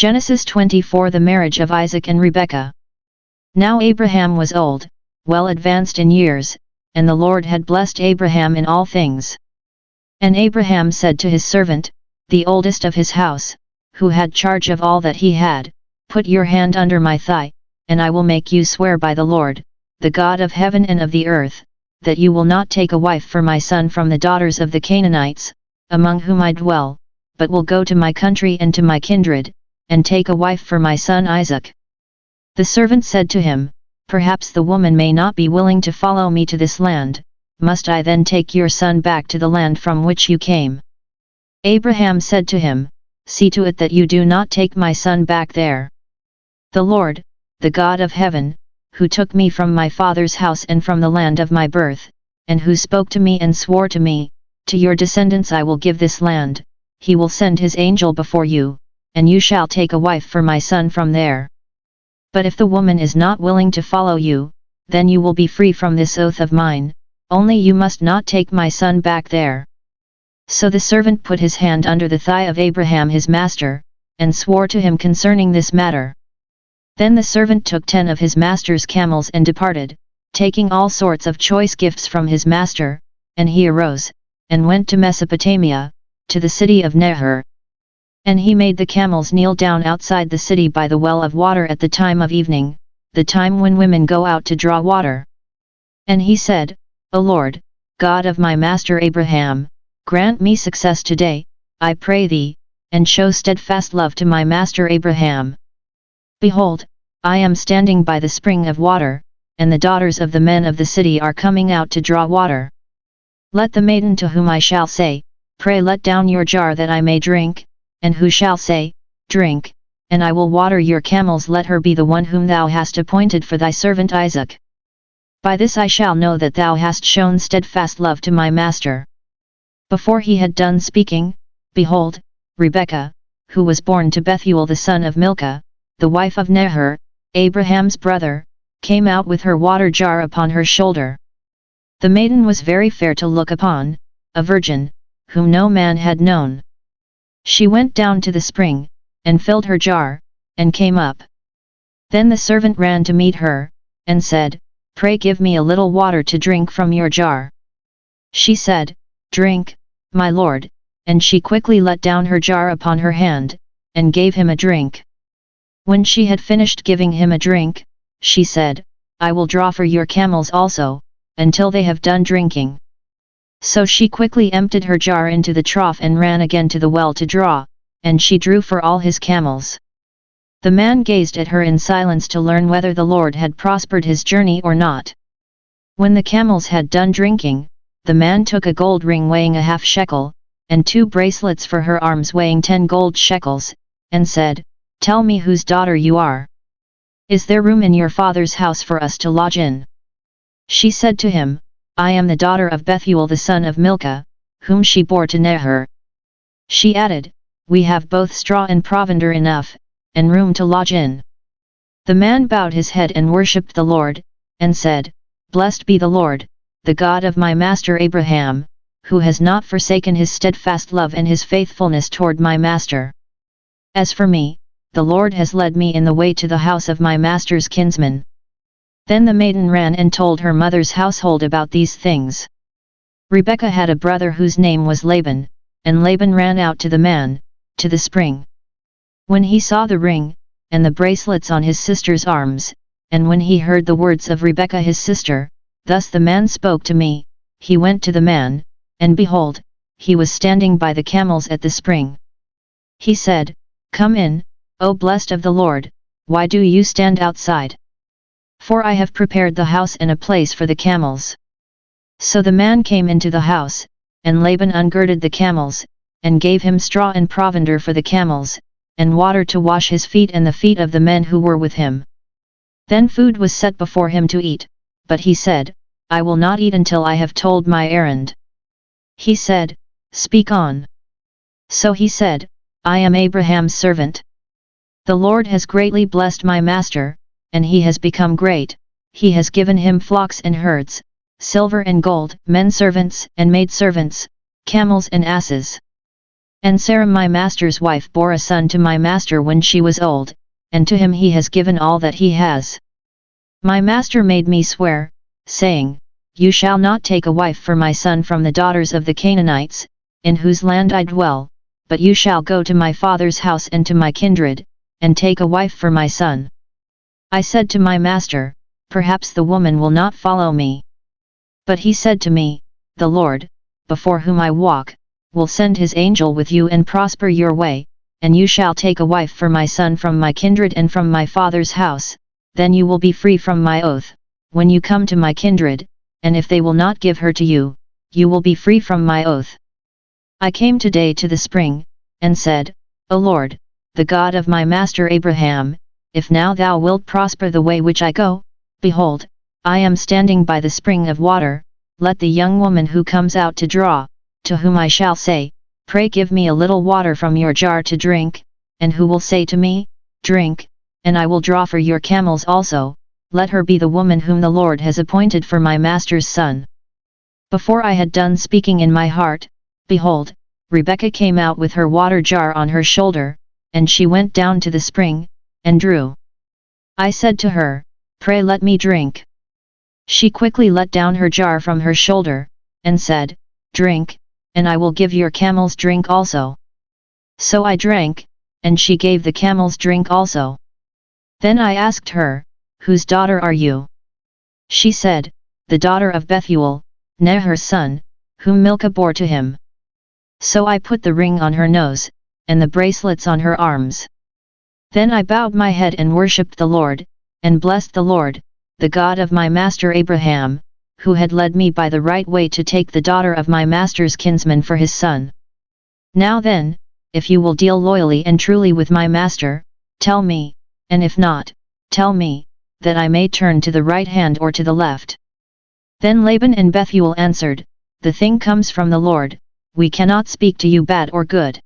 Genesis 24. The marriage of Isaac and Rebekah. Now Abraham was old, well advanced in years, and the Lord had blessed Abraham in all things. And Abraham said to his servant, the oldest of his house, who had charge of all that he had, put your hand under my thigh, and I will make you swear by the Lord, the God of heaven and of the earth, that you will not take a wife for my son from the daughters of the Canaanites, among whom I dwell, but will go to my country and to my kindred, and take a wife for my son Isaac. The servant said to him, perhaps the woman may not be willing to follow me to this land, must I then take your son back to the land from which you came? Abraham said to him, see to it that you do not take my son back there. The Lord, the God of heaven, who took me from my father's house and from the land of my birth, and who spoke to me and swore to me, to your descendants I will give this land, he will send his angel before you, and you shall take a wife for my son from there. But if the woman is not willing to follow you, then you will be free from this oath of mine, only you must not take my son back there. So the servant put his hand under the thigh of Abraham his master, and swore to him concerning this matter. Then the servant took 10 of his master's camels and departed, taking all sorts of choice gifts from his master, and he arose, and went to Mesopotamia, to the city of Nahor. And he made the camels kneel down outside the city by the well of water at the time of evening, the time when women go out to draw water. And he said, O Lord, God of my master Abraham, grant me success today, I pray thee, and show steadfast love to my master Abraham. Behold, I am standing by the spring of water, and the daughters of the men of the city are coming out to draw water. Let the maiden to whom I shall say, pray let down your jar that I may drink, and who shall say, drink, and I will water your camels, let her be the one whom thou hast appointed for thy servant Isaac. By this I shall know that thou hast shown steadfast love to my master. Before he had done speaking, behold, Rebekah, who was born to Bethuel the son of Milcah, the wife of Nahor, Abraham's brother, came out with her water jar upon her shoulder. The maiden was very fair to look upon, a virgin, whom no man had known. She went down to the spring, and filled her jar, and came up. Then the servant ran to meet her, and said, pray give me a little water to drink from your jar. She said, drink, my lord, and she quickly let down her jar upon her hand, and gave him a drink. When she had finished giving him a drink, she said, I will draw for your camels also, until they have done drinking. So she quickly emptied her jar into the trough and ran again to the well to draw, and she drew for all his camels. The man gazed at her in silence to learn whether the Lord had prospered his journey or not. When the camels had done drinking, the man took a gold ring weighing a half shekel, and 2 bracelets for her arms weighing 10 gold shekels, and said, tell me whose daughter you are. Is there room in your father's house for us to lodge in? She said to him, I am the daughter of Bethuel the son of Milcah, whom she bore to Nahor. She added, we have both straw and provender enough, and room to lodge in. The man bowed his head and worshipped the Lord, and said, blessed be the Lord, the God of my master Abraham, who has not forsaken his steadfast love and his faithfulness toward my master. As for me, the Lord has led me in the way to the house of my master's kinsman. Then the maiden ran and told her mother's household about these things. Rebekah had a brother whose name was Laban, and Laban ran out to the man, to the spring. When he saw the ring, and the bracelets on his sister's arms, and when he heard the words of Rebekah his sister, thus the man spoke to me, he went to the man, and behold, he was standing by the camels at the spring. He said, come in, O blessed of the Lord, why do you stand outside? For I have prepared the house and a place for the camels. So the man came into the house, and Laban ungirded the camels, and gave him straw and provender for the camels, and water to wash his feet and the feet of the men who were with him. Then food was set before him to eat, but he said, I will not eat until I have told my errand. He said, speak on. So he said, I am Abraham's servant. The Lord has greatly blessed my master, and he has become great, he has given him flocks and herds, silver and gold, men servants and maid servants, camels and asses. And Sarah my master's wife bore a son to my master when she was old, and to him he has given all that he has. My master made me swear, saying, You shall not take a wife for my son from the daughters of the Canaanites, in whose land I dwell, but you shall go to my father's house and to my kindred, and take a wife for my son. I said to my master, Perhaps the woman will not follow me. But he said to me, The Lord, before whom I walk, will send his angel with you and prosper your way, and you shall take a wife for my son from my kindred and from my father's house, then you will be free from my oath, when you come to my kindred, and if they will not give her to you, you will be free from my oath. I came today to the spring, and said, O Lord, the God of my master Abraham, if now thou wilt prosper the way which I go, behold, I am standing by the spring of water, let the young woman who comes out to draw, to whom I shall say, Pray give me a little water from your jar to drink, and who will say to me, Drink, and I will draw for your camels also, let her be the woman whom the Lord has appointed for my master's son. Before I had done speaking in my heart, behold, Rebekah came out with her water jar on her shoulder, and she went down to the spring, and drew. I said to her, Pray let me drink. She quickly let down her jar from her shoulder, and said, Drink, and I will give your camels drink also. So I drank, and she gave the camels drink also. Then I asked her, Whose daughter are you? She said, The daughter of Bethuel, Nahor's son, whom Milcah bore to him. So I put the ring on her nose, and the bracelets on her arms. Then I bowed my head and worshipped the Lord, and blessed the Lord, the God of my master Abraham, who had led me by the right way to take the daughter of my master's kinsman for his son. Now then, if you will deal loyally and truly with my master, tell me, and if not, tell me, that I may turn to the right hand or to the left. Then Laban and Bethuel answered, The thing comes from the Lord, we cannot speak to you bad or good.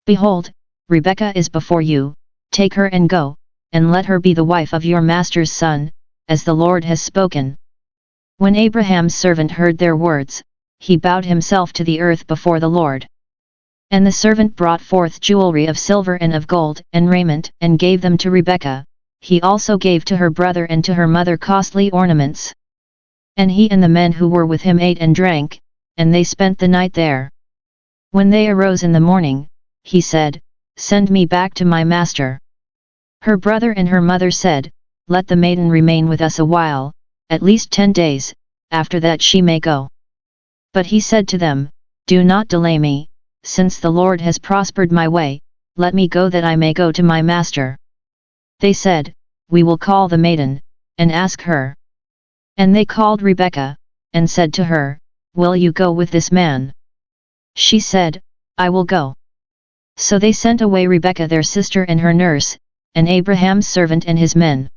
Behold, Rebekah is before you, take her and go, and let her be the wife of your master's son, as the Lord has spoken. When Abraham's servant heard their words, he bowed himself to the earth before the Lord. And the servant brought forth jewelry of silver and of gold and raiment and gave them to Rebekah. He also gave to her brother and to her mother costly ornaments. And he and the men who were with him ate and drank, and they spent the night there. When they arose in the morning, he said, Send me back to my master. Her brother and her mother said, Let the maiden remain with us a while, at least 10 days, after that she may go. But he said to them, Do not delay me, since the Lord has prospered my way, let me go that I may go to my master. They said, We will call the maiden, and ask her. And they called Rebekah, and said to her, Will you go with this man? She said, I will go. So they sent away Rebekah their sister and her nurse, and Abraham's servant and his men.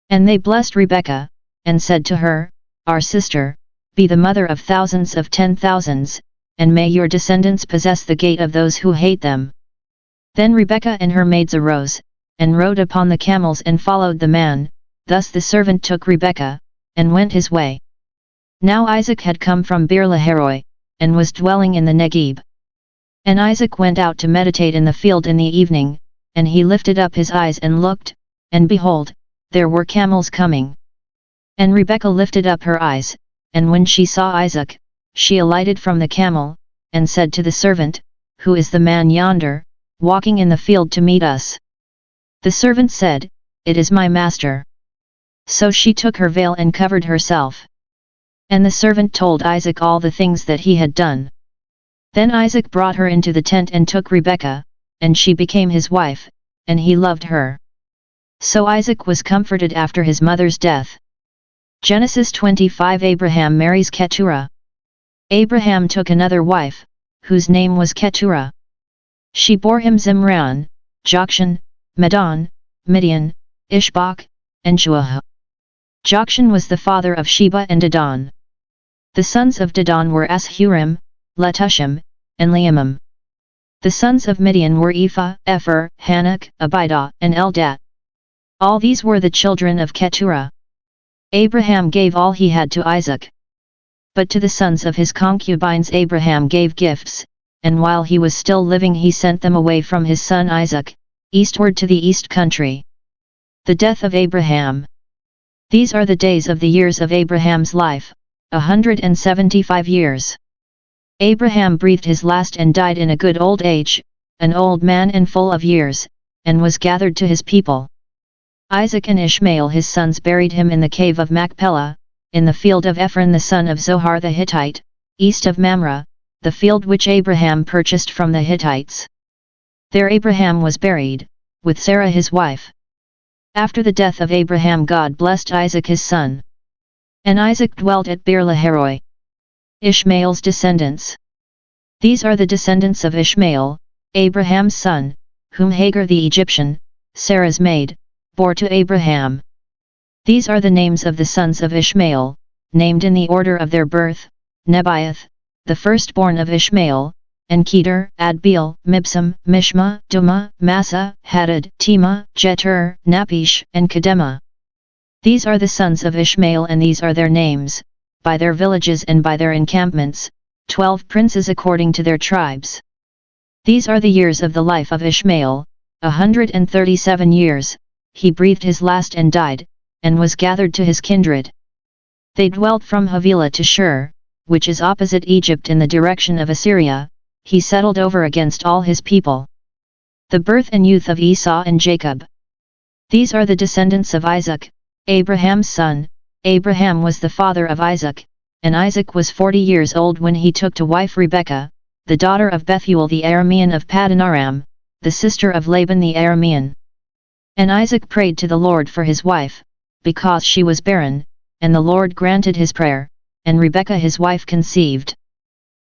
And they blessed Rebekah, and said to her, Our sister, be the mother of thousands of 10,000s, and may your descendants possess the gate of those who hate them. Then Rebekah and her maids arose, and rode upon the camels and followed the man, thus the servant took Rebekah, and went his way. Now Isaac had come from Beer-lahai, and was dwelling in the Negeb. And Isaac went out to meditate in the field in the evening, and he lifted up his eyes and looked, and behold, there were camels coming. And Rebekah lifted up her eyes, and when she saw Isaac, she alighted from the camel, and said to the servant, Who is the man yonder, walking in the field to meet us? The servant said, It is my master. So she took her veil and covered herself. And the servant told Isaac all the things that he had done. Then Isaac brought her into the tent and took Rebekah, and she became his wife, and he loved her. So Isaac was comforted after his mother's death. Genesis 25. Abraham marries Keturah. Abraham took another wife, whose name was Keturah. She bore him Zimran, Jokshan, Medan, Midian, Ishbak, and Shuah. Jokshan was the father of Sheba and Dedan. The sons of Dedan were Ashurim, Letushim, and Leamim. The sons of Midian were Ephah, Epher, Hanok, Abidah, and Eldat. All these were the children of Keturah. Abraham gave all he had to Isaac. But to the sons of his concubines Abraham gave gifts, and while he was still living he sent them away from his son Isaac, eastward to the east country. The death of Abraham. These are the days of the years of Abraham's life, 175 years. Abraham breathed his last and died in a good old age, an old man and full of years, and was gathered to his people. Isaac and Ishmael his sons buried him in the cave of Machpelah, in the field of Ephron the son of Zohar the Hittite, east of Mamre, the field which Abraham purchased from the Hittites. There Abraham was buried, with Sarah his wife. After the death of Abraham God blessed Isaac his son. And Isaac dwelt at Beer-lahai. Ishmael's descendants. These are the descendants of Ishmael, Abraham's son, whom Hagar the Egyptian, Sarah's maid, bore to Abraham. These are the names of the sons of Ishmael, named in the order of their birth: Nebaioth, the firstborn of Ishmael, and Kedar, Adbeel, Mibsam, Mishma, Dumah, Massa, Hadad, Tema, Jetur, Naphish, and Kedemah. These are the sons of Ishmael and these are their names, by their villages and by their encampments, 12 princes according to their tribes. These are the years of the life of Ishmael, 137 years, he breathed his last and died, and was gathered to his kindred. They dwelt from Havilah to Shur, which is opposite Egypt in the direction of Assyria, he settled over against all his people. The birth and youth of Esau and Jacob. These are the descendants of Isaac, Abraham's son. Abraham was the father of Isaac, and Isaac was 40 years old when he took to wife Rebekah, the daughter of Bethuel the Aramean of Paddan Aram, the sister of Laban the Aramean. And Isaac prayed to the Lord for his wife, because she was barren, and the Lord granted his prayer, and Rebekah his wife conceived.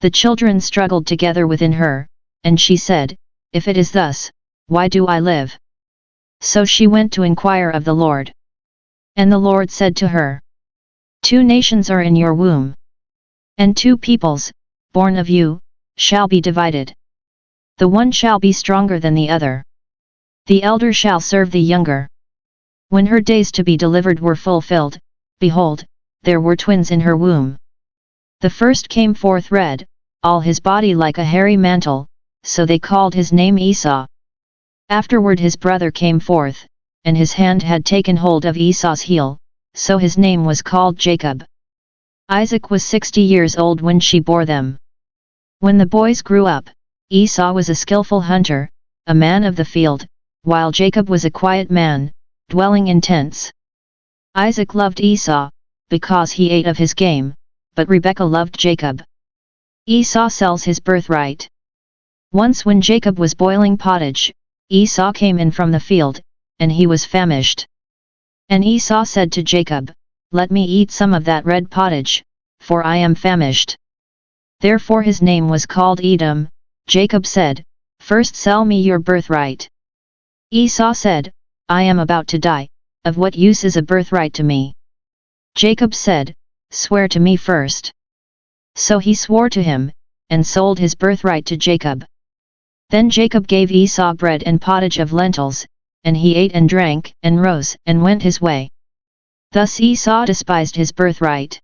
The children struggled together within her, and she said, "If it is thus, why do I live?" So she went to inquire of the Lord. And the Lord said to her, "2 nations are in your womb, and 2 peoples, born of you, shall be divided. The one shall be stronger than the other. The elder shall serve the younger." When her days to be delivered were fulfilled, behold, there were twins in her womb. The first came forth red, all his body like a hairy mantle, so they called his name Esau. Afterward his brother came forth, and his hand had taken hold of Esau's heel, so his name was called Jacob. Isaac was 60 years old when she bore them. When the boys grew up, Esau was a skillful hunter, a man of the field, while Jacob was a quiet man, dwelling in tents. Isaac loved Esau, because he ate of his game, but Rebekah loved Jacob. Esau sells his birthright. Once when Jacob was boiling pottage, Esau came in from the field, and he was famished. And Esau said to Jacob, "Let me eat some of that red pottage, for I am famished." Therefore his name was called Edom. Jacob said, "First sell me your birthright." Esau said, "I am about to die, of what use is a birthright to me?" Jacob said, "Swear to me first." So he swore to him, and sold his birthright to Jacob. Then Jacob gave Esau bread and pottage of lentils, and he ate and drank, and rose, and went his way. Thus Esau despised his birthright.